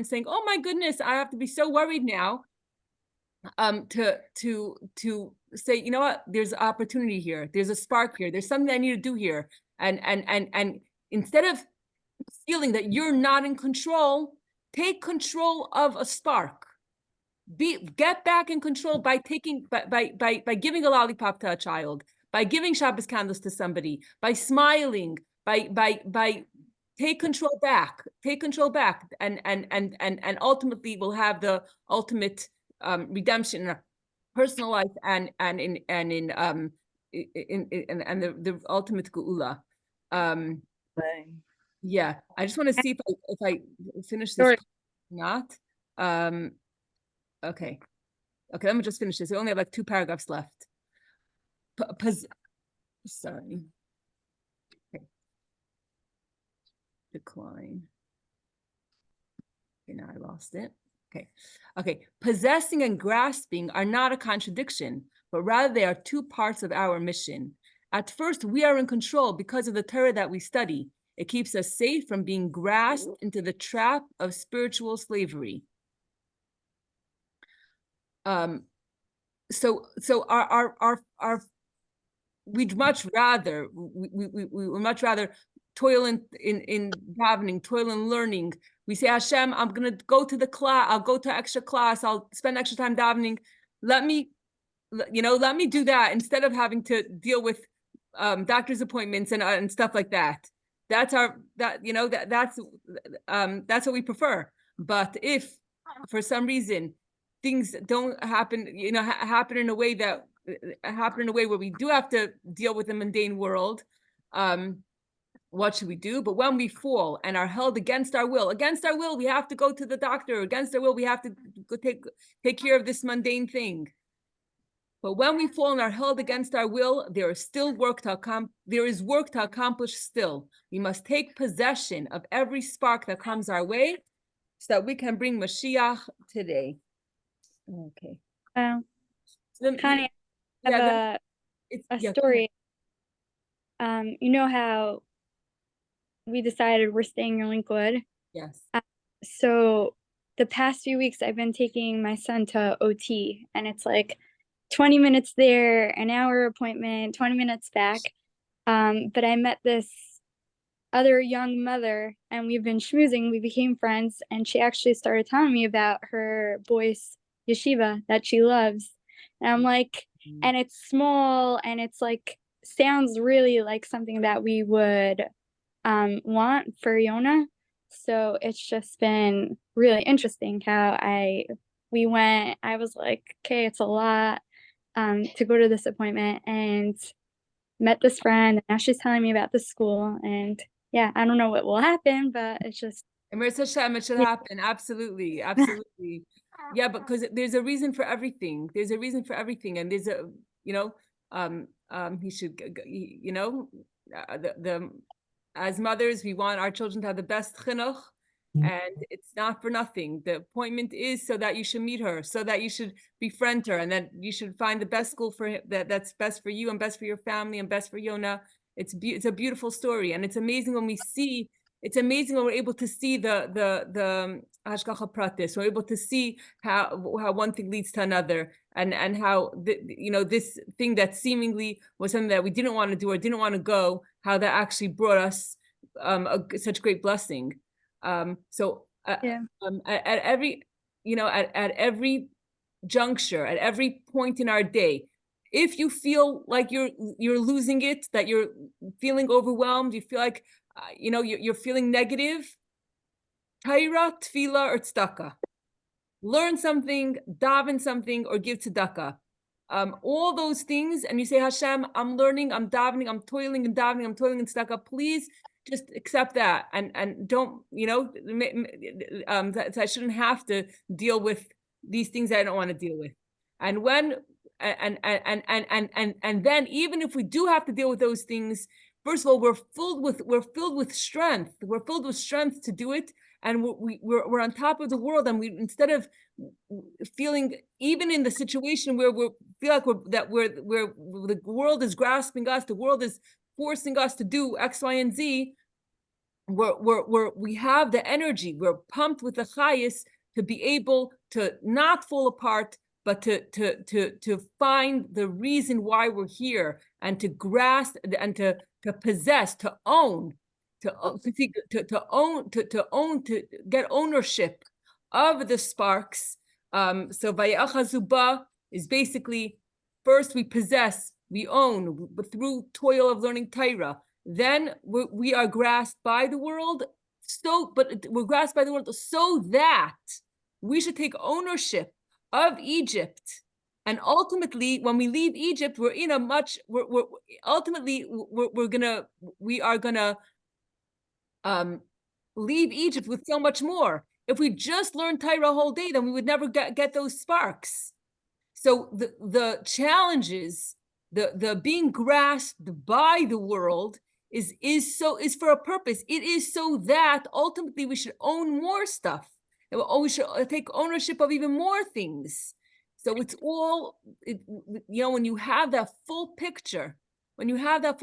saying, oh my goodness, I have to be so worried now, to say, you know what, there's opportunity here, there's a spark here, there's something I need to do here, and instead of feeling that you're not in control, take control of a spark. Get back in control by taking by giving a lollipop to a child, by giving Shabbos candles to somebody, by smiling, by take control back, and ultimately we'll have the ultimate redemption in our personal life and the ultimate geula. Right. Yeah, I just want to see if I finish this. Sure. Not. Okay. Okay, let me just finish this. We only have like 2 paragraphs left. Sorry. Okay. Decline. Okay, now I lost it. Okay. Okay. Possessing and grasping are not a contradiction, but rather they are 2 parts of our mission. At first, we are in control because of the Torah that we study. It keeps us safe from being grasped into the trap of spiritual slavery. So our we'd much rather we would much rather toil in davening, toil in learning. We say, Hashem, I'm gonna go to the class, I'll go to extra class, I'll spend extra time davening. Let me do that instead of having to deal with doctor's appointments and stuff like that. That's that's what we prefer. But if for some reason things don't happen, happen in a way where we do have to deal with the mundane world, what should we do? But when we fall and are held against our will, we have to go to the doctor. Against our will, we have to go take care of this mundane thing. But when we fall and are held against our will, there is work to accomplish still. We must take possession of every spark that comes our way so that we can bring Mashiach today. Okay. Connie, I have a story. You know how we decided we're staying in Linkwood? Yes. So the past few weeks I've been taking my son to OT, and it's like 20 minutes there, an hour appointment, 20 minutes back. But I met this other young mother and we've been schmoozing, we became friends, and she actually started telling me about her boys' yeshiva that she loves. And I'm like, and it's small and it's like, sounds really like something that we would want for Yona. So it's just been really interesting how we went. I was like, okay, it's a lot to go to this appointment, and met this friend, and now she's telling me about the school, and yeah, I don't know what will happen, but it's just Emir Hashem, it should happen. Absolutely. Absolutely. Yeah, because there's a reason for everything. There's a reason for everything. And there's he should, as mothers, we want our children to have the best chinuch, and it's not for nothing. The appointment is so that you should meet her, so that you should befriend her, and that you should find the best school for him, that's best for you and best for your family and best for Yona. It's a beautiful story, and it's amazing when we see. It's amazing when we're able to see the hashgacha pratis. We're able to see how one thing leads to another, and how this thing that seemingly was something that we didn't want to do or didn't want to go, how that actually brought us such great blessing. At every at every juncture, at every point in our day, if you feel like you're losing it, that you're feeling overwhelmed, you feel like you're feeling negative, Taira, tefillah, or tzedakah. Learn something, daven something, or give tzedakah. All those things, and you say, Hashem, I'm learning, I'm davening, I'm toiling and davening, I'm toiling in tzedakah. Please just accept that, and don't, that I shouldn't have to deal with these things I don't want to deal with. And when and then even if we do have to deal with those things, first of all, we're filled with strength. We're filled with strength to do it, and we're on top of the world. And we, instead of feeling, even in the situation where we feel like the world is grasping us, the world is forcing us to do X, Y, and Z, we have the energy. We're pumped with the chayis to be able to not fall apart, but to find the reason why we're here, and to grasp and to possess, to own, to get ownership of the sparks So Vayachazuba is basically first we possess, we own through toil of learning Torah. Then we are grasped by the world. But we're grasped by the world so that we should take ownership of Egypt. And ultimately, when we leave Egypt, we're in a much. We're ultimately we are gonna leave Egypt with so much more. If we just learned Torah a whole day, then we would never get those sparks. So the challenges, the being grasped by the world is for a purpose. It is so that ultimately we should own more stuff. We should take ownership of even more things. So it's all, when you have that full picture, you have a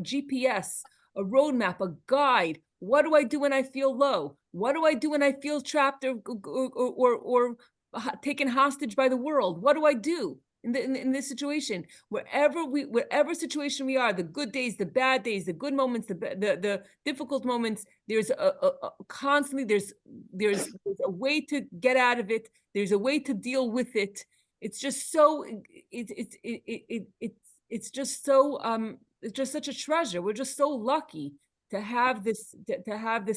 GPS, a roadmap, a guide. What do I do when I feel low? What do I do when I feel trapped or taken hostage by the world? What do I do in this situation? Wherever situation we are, the good days, the bad days, the good moments, the difficult moments, there's constantly there's a way to get out of it. There's a way to deal with it. It's just so it's just so it's just such a treasure. We're just so lucky to have this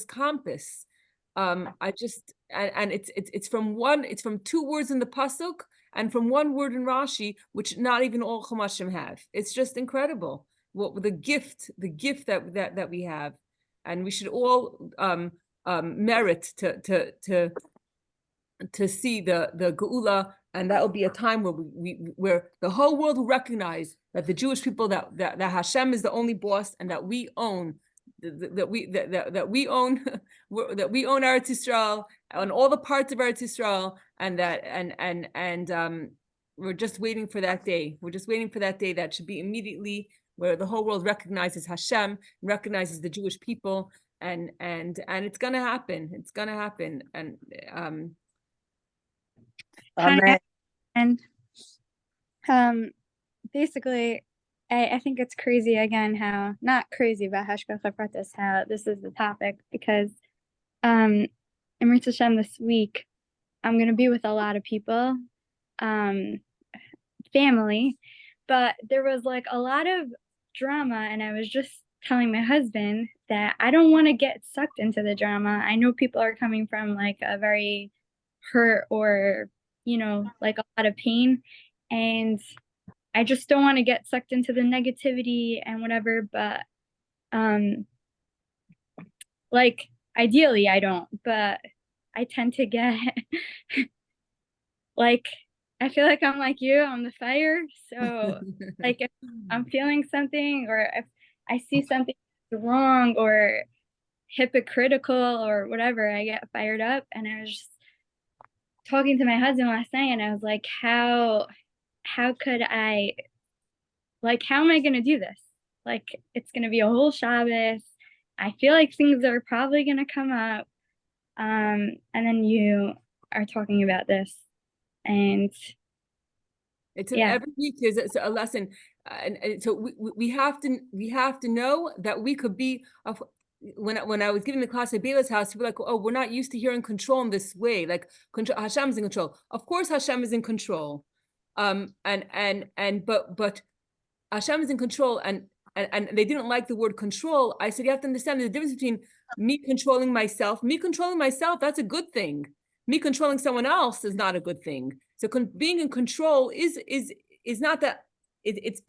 compass. I just and it's from two words in the pasuk and from one word in Rashi, which not even all Chumashim have. It's just incredible what the gift that we have, and we should all merit to see the Geula, and that will be a time where the whole world will recognize that the Jewish people that Hashem is the only boss, and that we own that we own Eretz Yisrael and all the parts of Eretz Yisrael, and that we're just waiting for that day. We're just waiting for that day that should be immediately, where the whole world recognizes Hashem, recognizes the Jewish people, and it's gonna happen. It's gonna happen, and Amen. And basically, I think it's crazy again how, not crazy, but hashgacha pratis, how this is the topic, because in Ritz Hashem this week, I'm going to be with a lot of people, family, but there was like a lot of drama, and I was just telling my husband that I don't want to get sucked into the drama. I know people are coming from like a very hurt or, like a lot of pain, and I just don't want to get sucked into the negativity and whatever, but like ideally I don't, but I tend to get like, I feel like I'm like you, I'm the fire. So like if I'm feeling something, or if I see something wrong or hypocritical or whatever, I get fired up. And I was just talking to my husband last night, and I was like, how could I, like, how am I going to do this? Like, it's going to be a whole Shabbos. I feel like things are probably going to come up. And then you are talking about this, and it's every week is a lesson, and so we have to know that we could be. When I was giving the class at Bela's house, people were like, "Oh, we're not used to hearing control in this way. Like, Hashem's in control. Of course, Hashem is in control, but Hashem is in control, and they didn't like the word control. I said, you have to understand the difference between me controlling myself. Me controlling myself, that's a good thing. Me controlling someone else is not a good thing. So being in control is not that. It's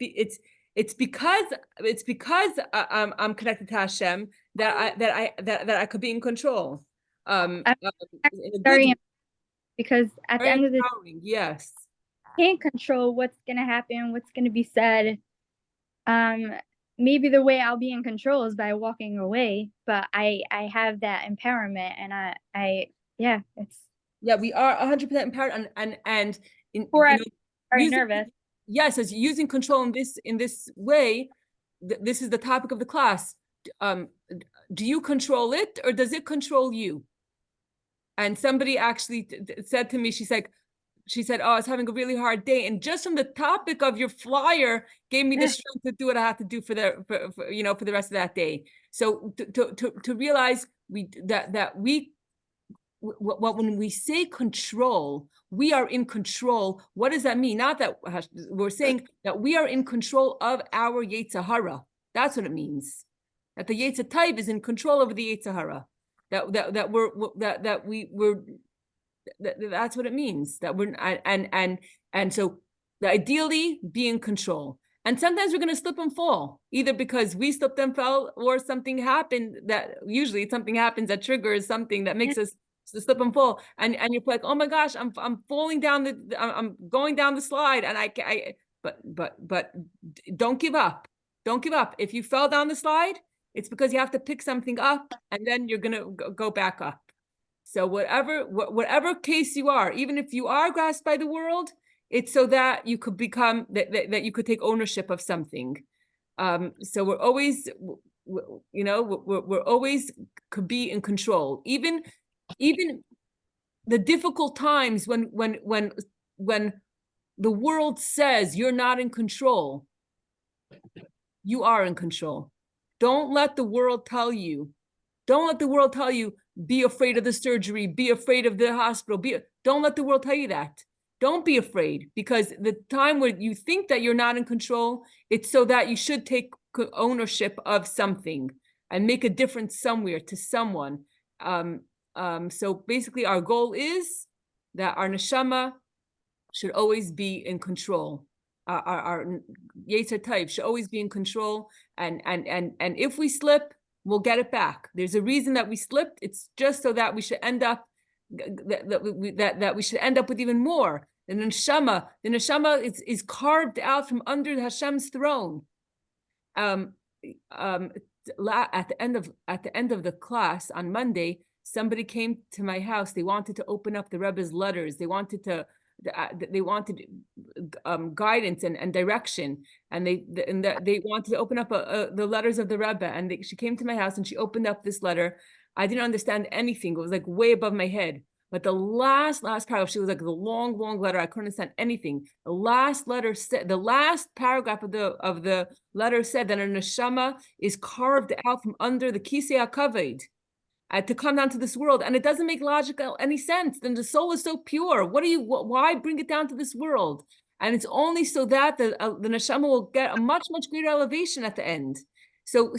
because I'm connected to Hashem that I could be in control. Because at the end of the day, yes, can't control what's gonna happen, what's gonna be said. Maybe the way I'll be in control is by walking away, but I have that empowerment, and we are 100% empowered, and very nervous. Yes, as using control in this way, this is the topic of the class. Do you control it, or does it control you? And somebody actually said to me, she said, "Oh, I was having a really hard day," and just from the topic of your flyer gave me the strength to do what I have to do for the rest of that day. So to realize that we when we say control, we are in control. What does that mean? Not that we're saying that we are in control of our Yetzer Hara. That's what it means. That the Yetzer Tov is in control over the Yetzer Hara. That's what it means. That we're and so ideally be in control. And sometimes we're going to slip and fall, either because we slipped and fell, or something happened that usually something happens that triggers something that makes us slip and fall. And you're like, oh my gosh, I'm falling down I'm going down the slide, and but don't give up. Don't give up. If you fell down the slide, it's because you have to pick something up, and then you're gonna go back up. So whatever case you are, even if you are grasped by the world, it's so that you could become that you could take ownership of something. So we're always, we're always could be in control. Even the difficult times when the world says you're not in control, you are in control. Don't let the world tell you. Don't let the world tell you, be afraid of the surgery, be afraid of the hospital. Don't let the world tell you that. Don't be afraid, because the time where you think that you're not in control, it's so that you should take ownership of something and make a difference somewhere to someone. So basically our goal is that our neshama should always be in control. Our Yetzer Tov should always be in control. And if we slip, we'll get it back. There's a reason that we slipped. It's just so that we should end up that we should end up with even more. The neshama is carved out from under Hashem's throne. At the end of the class on Monday, somebody came to my house. They wanted to open up the Rebbe's letters. They wanted guidance and direction, and they wanted to open up the letters of the Rebbe. And she came to my house and she opened up this letter. I didn't understand anything. It was like way above my head. But the last paragraph, she was like the long letter. I couldn't understand anything. The last paragraph of the letter said that a neshama is carved out from under the Kisei HaKavod to come down to this world, and it doesn't make logical any sense. Then the soul is so pure. Why bring it down to this world? And it's only so that the neshama will get a much greater elevation at the end. So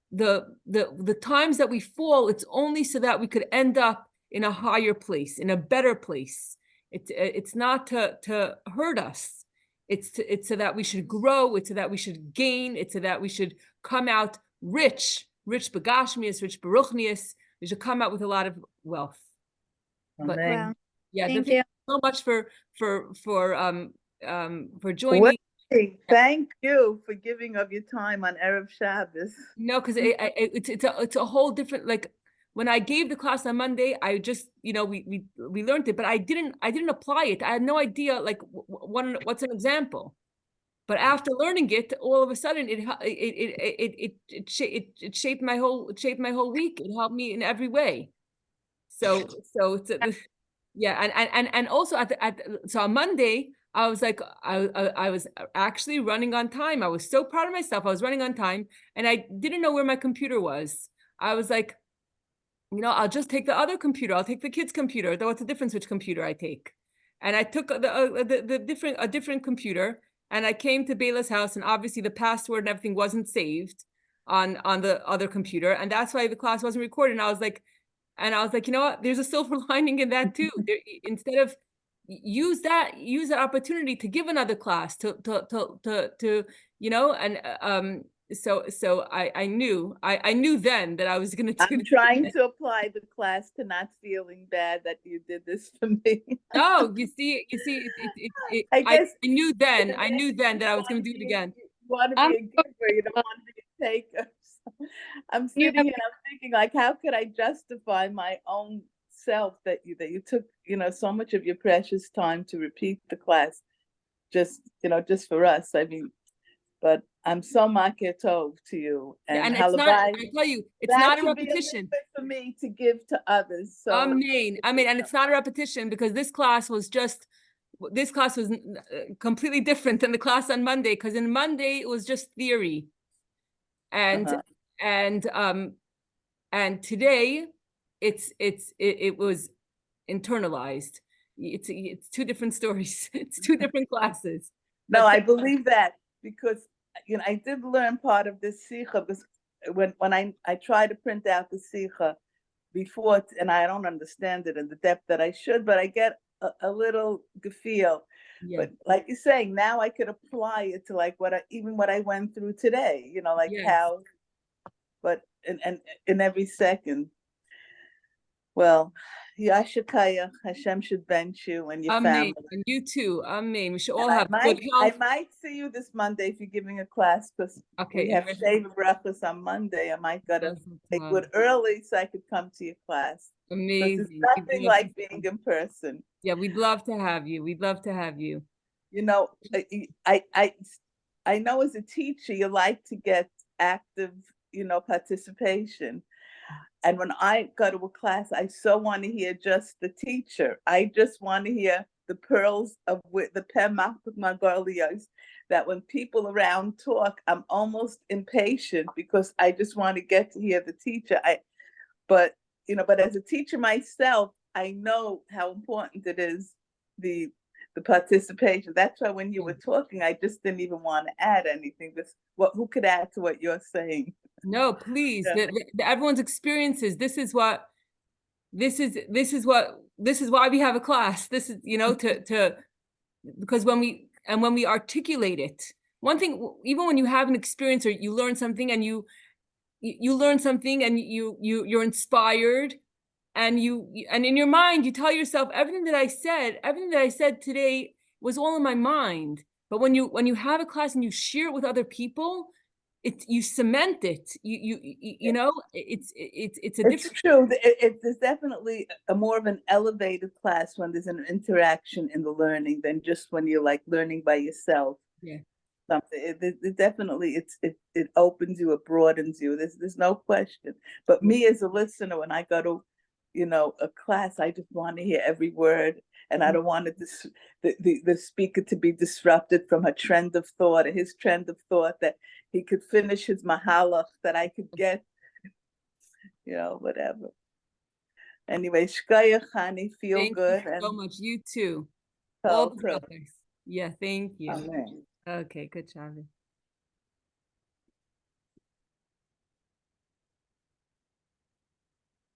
the times that we fall, it's only so that we could end up in a higher place, in a better place. It's not to hurt us. It's so that we should grow. It's so that we should gain. It's so that we should come out rich begashmius, rich beruchnius. We should come out with a lot of wealth. But Amen. yeah, Thank you so much for joining. Thank you for giving of your time on Erev Shabbos. No, because it's a whole different, like when I gave the class on Monday, I just, we learned it, but I didn't apply it. I had no idea like what's an example. But after learning it, all of a sudden it shaped my whole week. It helped me in every way. So it's and also so on Monday I was like I was actually running on time. I was so proud of myself. I was running on time, and I didn't know where my computer was. I was like, I'll just take the other computer. I'll take the kids' computer. What's the difference which computer I take? And I took a different computer. And I came to Bela's house, and obviously the password and everything wasn't saved on the other computer, and that's why the class wasn't recorded. And I was like, you know what? There's a silver lining in that too. Instead of use that opportunity to give another class to and so I knew then that I was going to do. I'm trying to apply the class to not feeling bad that you did this for me. No, you see, I knew then that I was going to do it again. You want to be a giver, you don't want to be a taker. So I'm sitting here and I'm thinking, like, how could I justify my own self that you took, so much of your precious time to repeat the class, just for us. I mean, but I'm so makir tov to you, and it's not. I tell you, it's not a repetition for me to give to others. So Amen, and it's not a repetition, because this class was completely different than the class on Monday. Because in Monday it was just theory, and today it was internalized. It's two different stories. It's two different classes. No, But I believe that because I did learn part of this Sicha because when I try to print out the Sicha before, and I don't understand it in the depth that I should, but I get a little feel. yeah, But like you're saying, now I could apply it to like even what I went through today, like yes. how, but in every second. Well, Yashakaya, Hashem should bench you and your Amen. family. And you too. Amen. We should all And have good I health. might see you this Monday if you're giving a class because Okay. we have Sheva Brachos on Monday. I might gotta take good early so I could come to your class. Because there's Amazing. nothing like being in person. Yeah, we'd love to have you. We'd love to have you. I know as a teacher you like to get active, participation. And when I go to a class, I so want to hear just the teacher. I just want to hear the pearls of the Pemachmagolios, that when people around talk, I'm almost impatient because I just want to get to hear the teacher. But as a teacher myself, I know how important it is, the participation. That's why when you were talking, I just didn't even want to add anything. Who could add to what you're saying? No, please. Yeah. Everyone's experiences. This is why we have a class. This is, because when we articulate it, one thing, even when you have an experience or you learn something and you learn something and you're inspired, and and in your mind you tell yourself everything that I said today was all in my mind. But when you have a class and you share it with other people, you cement it. It's a different. It's true. There's definitely a more of an elevated class when there's an interaction in the learning than just when you're like learning by yourself. Yeah. Something. It definitely it opens you, it broadens you. There's no question. But me as a listener, when I go to a class, I just want to hear every word, and I don't want the speaker to be disrupted from her trend of thought or his trend of thought, that he could finish his mahalach, that I could get, whatever. Anyway, shkaya Chani, feel Thank good. you so much. You too. And All the brothers. Yeah, thank you. Amen. Okay, good job.